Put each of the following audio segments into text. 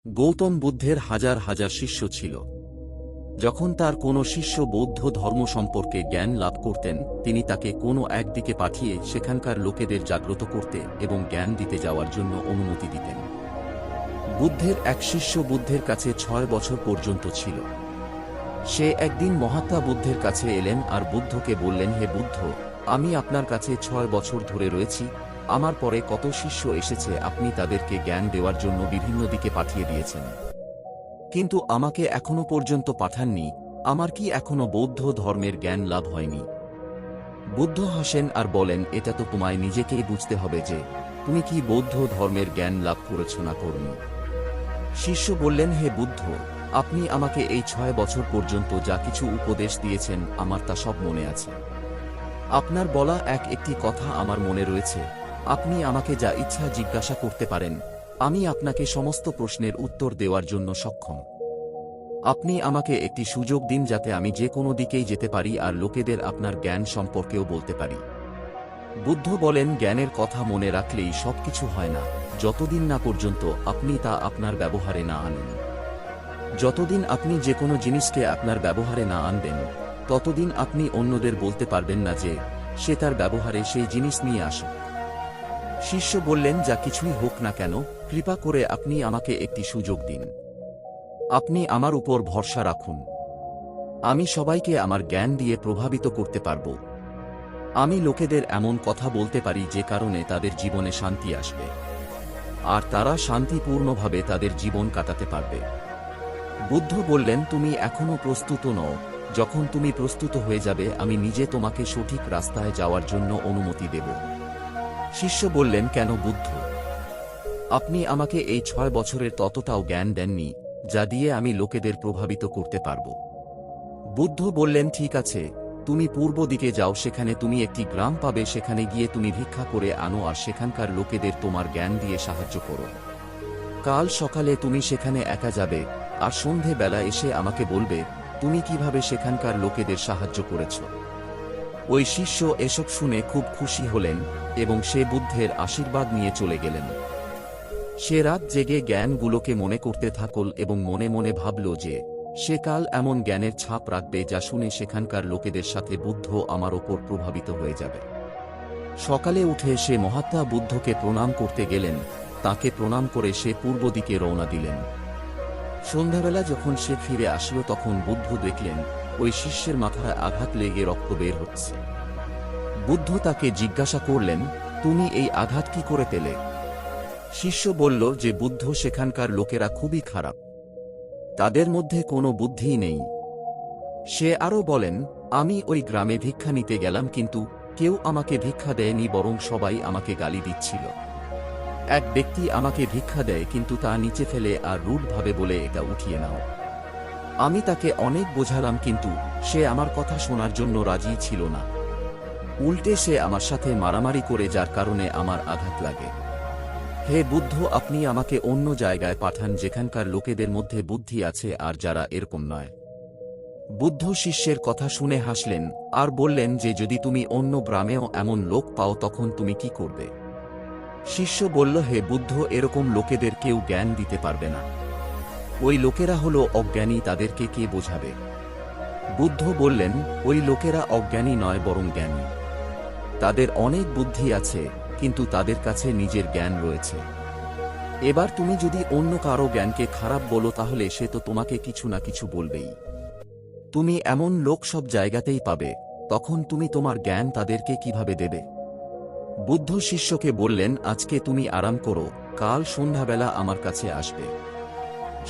গৌতম বুদ্ধের হাজার হাজার শিষ্য ছিল। যখন তার কোনো শিষ্য বৌদ্ধ ধর্ম সম্পর্কে জ্ঞান লাভ করতেন, তিনি তাকে কোনো একদিকে পাঠিয়ে সেখানকার লোকেদের জাগ্রত করতে এবং জ্ঞান দিতে যাওয়ার জন্য অনুমতি দিতেন। বুদ্ধের এক শিষ্য বুদ্ধের কাছে 6 বছর পর্যন্ত ছিল। সে একদিন মহাত্মা বুদ্ধের কাছে এলেন আর বুদ্ধকে বললেন, হে বুদ্ধ, আমি আপনার কাছে 6 বছর ধরে রয়েছি। আমার পরে কত শিষ্য এসেছে, আপনি তাদেরকে জ্ঞান দেওয়ার জন্য বিভিন্ন দিকে পাঠিয়ে দিয়েছেন, কিন্তু আমাকে এখনো পর্যন্ত পাঠাননি। আমার কি এখনো বৌদ্ধ ধর্মের জ্ঞান লাভ হয়নি? বুদ্ধ হাসেন আর বলেন, এটা তো তোমায় নিজেকেই বুঝতে হবে যে তুমি কি বৌদ্ধ ধর্মের জ্ঞান লাভ করেছ না করনি। শিষ্য বললেন, হে বুদ্ধ, আপনি আমাকে এই 6 বছর পর্যন্ত যা কিছু উপদেশ দিয়েছেন আমার তা সব মনে আছে। আপনার বলা একটি কথা আমার মনে রয়েছে। আপনি আমাকে যা ইচ্ছা জিজ্ঞাসা করতে পারেন, আমি আপনাকে সমস্ত প্রশ্নের উত্তর দেওয়ার জন্য সক্ষম। আপনি আমাকে একটি সুযোগ দিন যাতে আমি যে কোনো দিকেই যেতে পারি আর লোকেদের আপনার জ্ঞান সম্পর্কেও বলতে পারি। বুদ্ধ বলেন, জ্ঞানের কথা মনে রাখলেই সবকিছু হয় না, যতদিন না পর্যন্ত আপনি তা আপনার ব্যবহারে না আনেন। যতদিন আপনি যে কোনো জিনিসকে আপনার ব্যবহারে না আনবেন, ততদিন আপনি অন্যদের বলতে পারবেন না যে সে তার ব্যবহারে সেই জিনিস নিয়ে আসুক। শিষ্য বললেন, যা কিছুই হোক না কেন, কৃপা করে আপনি আমাকে একটি সুযোগ দিন। আপনি আমার উপর ভরসা রাখুন। আমি সবাইকে আমার জ্ঞান দিয়ে প্রভাবিত করতে পারব। আমি লোকেদের এমন কথা বলতে পারি যে কারণে তাদের জীবনে শান্তি আসবে, আর তারা শান্তিপূর্ণভাবে তাদের জীবন কাটাতে পারবে। বুদ্ধ বললেন, তুমি এখনো প্রস্তুত নও। যখন তুমি প্রস্তুত হয়ে যাবে, আমি নিজে তোমাকে সঠিক রাস্তায় যাওয়ার জন্য অনুমতি দেব। শিষ্য বললেন, কেন বুদ্ধ? আপনি আমাকে এই 6 বছরের ততটাও জ্ঞান দেননি যা দিয়ে আমি লোকেদের প্রভাবিত করতে পারব। বুদ্ধ বললেন, ঠিক আছে, তুমি পূর্ব দিকে যাও, সেখানে তুমি একটি গ্রাম পাবে, সেখানে গিয়ে তুমি ভিক্ষা করে আনো আর সেখানকার লোকেদের তোমার জ্ঞান দিয়ে সাহায্য করো। কাল সকালে তুমি সেখানে একা যাবে আর সন্ধে বেলা এসে আমাকে বলবে তুমি কিভাবে সেখানকার লোকেদের সাহায্য করেছ। ওই শিষ্য এসব শুনে খুব খুশি হলেন এবং সে বুদ্ধের আশীর্বাদ নিয়ে চলে গেলেন। সে রাত জেগে জ্ঞানগুলোকে মনে করতে থাকল এবং মনে মনে ভাবল যে সে কাল এমন জ্ঞানের ছাপ রাখবে যা শুনে সেখানকার লোকেদের সাথে বুদ্ধ আমার ওপর প্রভাবিত হয়ে যাবে। সকালে উঠে সে মহাত্মা বুদ্ধকে প্রণাম করতে গেলেন। তাকে প্রণাম করে সে পূর্ব দিকে রওনা দিলেন। সন্ধ্যাবেলা যখন সে ফিরে আসলো, তখন বুদ্ধ দেখলেন ওই শিষ্যের মাথায় আঘাত লেগে রক্ত বের হচ্ছে। বুদ্ধ তাকে জিজ্ঞাসা করলেন, তুমি এই আঘাত কি করে পেলে? শিষ্য বলল যে বুদ্ধ, সেখানকার লোকেরা খুবই খারাপ, তাদের মধ্যে কোনো বুদ্ধিই নেই। সে আরও বলেন, আমি ওই গ্রামে ভিক্ষা নিতে গেলাম, কিন্তু কেউ আমাকে ভিক্ষা দেয়নি, বরং সবাই আমাকে গালি দিচ্ছিল। এক ব্যক্তি আমাকে ভিক্ষা দেয়, কিন্তু তা নিচে ফেলে আর রূঢ়ভাবে বলে, এটা উঠিয়ে নাও। আমি তাকে অনেক বোঝালাম, কিন্তু সে আমার কথা শোনার জন্য রাজি ছিল না। উল্টে সে আমার সাথে মারামারি করে, যার কারণে আমার আঘাত লাগে। হে বুদ্ধ, আপনি আমাকে অন্য জায়গায় পাঠান যেখানকার লোকেদের মধ্যে বুদ্ধি আছে আর যারা এরকম নয়। বুদ্ধ শিষ্যের কথা শুনে হাসলেন আর বললেন যে যদি তুমি অন্য গ্রামেও এমন লোক পাও তখন তুমি কি করবে? শিষ্য বলল, হে বুদ্ধ, এরকম লোকেদের কেউ জ্ঞান দিতে পারবে না। ওই লোকেরা হলো অজ্ঞানী, তাদেরকে কে বোঝাবে? বুদ্ধ বললেন, ওই লোকেরা অজ্ঞানী নয়, বরং জ্ঞানী। তাদের অনেক বুদ্ধি আছে, কিন্তু তাদের কাছে নিজের জ্ঞান রয়েছে। এবার তুমি যদি অন্য কারো জ্ঞানকে খারাপ বলো, তাহলে সে তো তোমাকে কিছু না কিছু বলবেই। তুমি এমন লোক সব জায়গাতেই পাবে, তখন তুমি তোমার জ্ঞান তাদেরকে কিভাবে দেবে? বুদ্ধ শিষ্যকে বললেন, আজকে তুমি আরাম করো, কাল সন্ধ্যাবেলা আমার কাছে আসবে।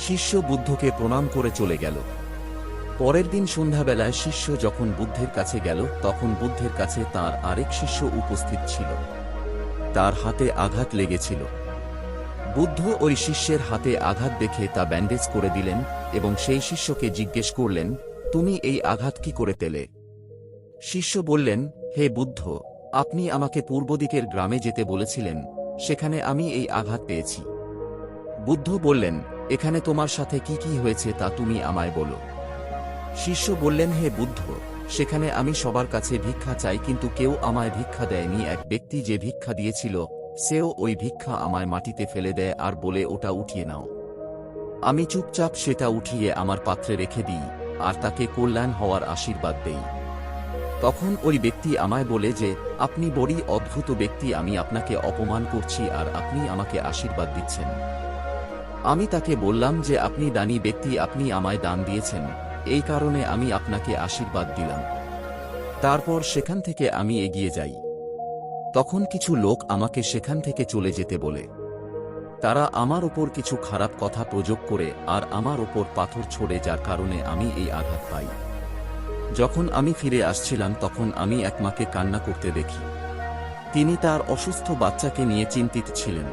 শিষ্য বুদ্ধকে প্রণাম করে চলে গেল। পরের দিন সন্ধ্যাবেলায় শিষ্য যখন বুদ্ধের কাছে গেল, তখন বুদ্ধের কাছে তার আরেক শিষ্য উপস্থিত ছিল। তার হাতে আঘাত লেগেছিল। বুদ্ধ ওই শিষ্যের হাতে আঘাত দেখে তা ব্যান্ডেজ করে দিলেন এবং সেই শিষ্যকে জিজ্ঞেস করলেন, তুমি এই আঘাত কি করে পেলে? শিষ্য বললেন, হে বুদ্ধ, আপনি আমাকে পূর্ব দিকের গ্রামে যেতে বলেছিলেন, সেখানে আমি এই আঘাত পেয়েছি। বুদ্ধ বললেন, এখানে তোমার সাথে কি কি হয়েছে তা তুমি আমায় বলো। শিষ্য বললেন, হে বুদ্ধ, সেখানে আমি সবার কাছে ভিক্ষা চাই, কিন্তু কেউ আমায় ভিক্ষা দেয়নি। এক ব্যক্তি যে ভিক্ষা দিয়েছিল সেও ওই ভিক্ষা আমায় মাটিতে ফেলে দেয় আর বলে, ওটা উঠিয়ে নাও। আমি চুপচাপ সেটা উঠিয়ে আমার পাত্রে রেখে দিই আর তাকে কল্যাণ হওয়ার আশীর্বাদ দেই। তখন ওই ব্যক্তি আমায় বলে যে, আপনি বড়ই অদ্ভুত ব্যক্তি, আমি আপনাকে অপমান করছি আর আপনি আমাকে আশীর্বাদ দিচ্ছেন। আমি তাকে বললাম যে, আপনি দানী ব্যক্তি, আপনি আমায় দান দিয়েছেন, এই কারণে আমি আপনাকে আশীর্বাদ দিলাম। তারপর সেখান থেকে আমি এগিয়ে যাই। তখন কিছু লোক আমাকে সেখান থেকে চলে যেতে বলে। তারা আমার ওপর কিছু খারাপ কথা প্রয়োগ করে আর আমার ওপর পাথর ছোড়ে, যার কারণে আমি এই আঘাত পাই। যখন আমি ফিরে আসছিলাম তখন আমি এক মাকে কান্না করতে দেখি। তিনি তার অসুস্থ বাচ্চাকে নিয়ে চিন্তিত ছিলেন।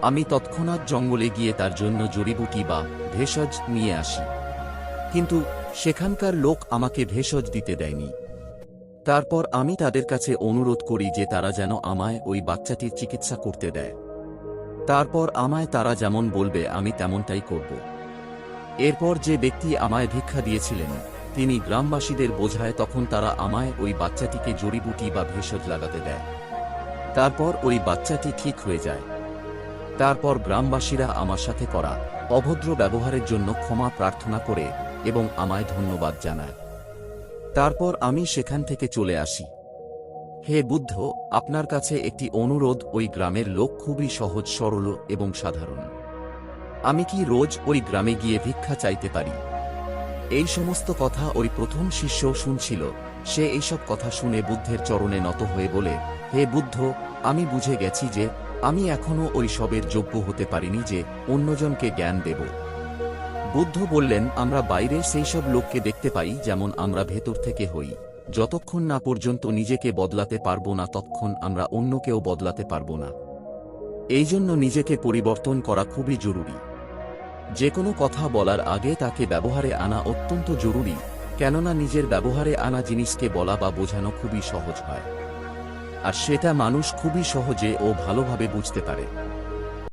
আমি তৎক্ষণাৎ জঙ্গলে গিয়ে তার জন্য জড়িবুটি বা ভেষজ নিয়ে আসি, কিন্তু সেখানকার লোক আমাকে ভেষজ দিতে দেয়নি। তারপর আমি তাদের কাছে অনুরোধ করি যে তারা যেন আমায় ওই বাচ্চাটির চিকিৎসা করতে দেয়। তারপর আমায় তারা যেমন বলবে আমি তেমনটাই করব। এরপর যে ব্যক্তি আমায় ভিক্ষা দিয়েছিলেন তিনি গ্রামবাসীদের বোঝায়, তখন তারা আমায় ওই বাচ্চাটিকে জড়িবুটি বা ভেষজ লাগাতে দেয়। তারপর ওই বাচ্চাটি ঠিক হয়ে যায়। তারপর গ্রামবাসীরা আমার সাথে করা অভদ্র ব্যবহারের জন্য ক্ষমা প্রার্থনা করে এবং আমায় ধন্যবাদ জানায়। তারপর আমি সেখান থেকে চলে আসি। হে বুদ্ধ, আপনার কাছে একটি অনুরোধ, ওই গ্রামের লোক খুবই সহজ সরল এবং সাধারণ। আমি কি রোজ ওই গ্রামে গিয়ে ভিক্ষা চাইতে পারি? এই সমস্ত কথা ওই প্রথম শিষ্য শুনছিল। সে এইসব কথা শুনে বুদ্ধের চরণে নত হয়ে বলে, হে বুদ্ধ, আমি বুঝে গেছি যে আমি এখনো ওই সবের যোগ্য হতে পারিনি যে অন্যজনকে জ্ঞান দেব। বুদ্ধ বললেন, আমরা বাইরে সেই সব লোককে দেখতে পাই যেমন আমরা ভেতর থেকে হই। যতক্ষণ না পর্যন্ত নিজেকে বদলাতে পারবো না ততক্ষণ আমরা অন্যকেও বদলাতে পারবো না। এই জন্য নিজেকে পরিবর্তন করা খুবই জরুরি। যে কোনো কথা বলার আগে তাকে ব্যবহারে আনা অত্যন্ত জরুরি, কেননা নিজের ব্যবহারে আনা জিনিসকে বলা বা বোঝানো খুবই সহজ হয়, আর সেটা মানুষ খুবই সহজে ও ভালোভাবে বুঝতে পারে।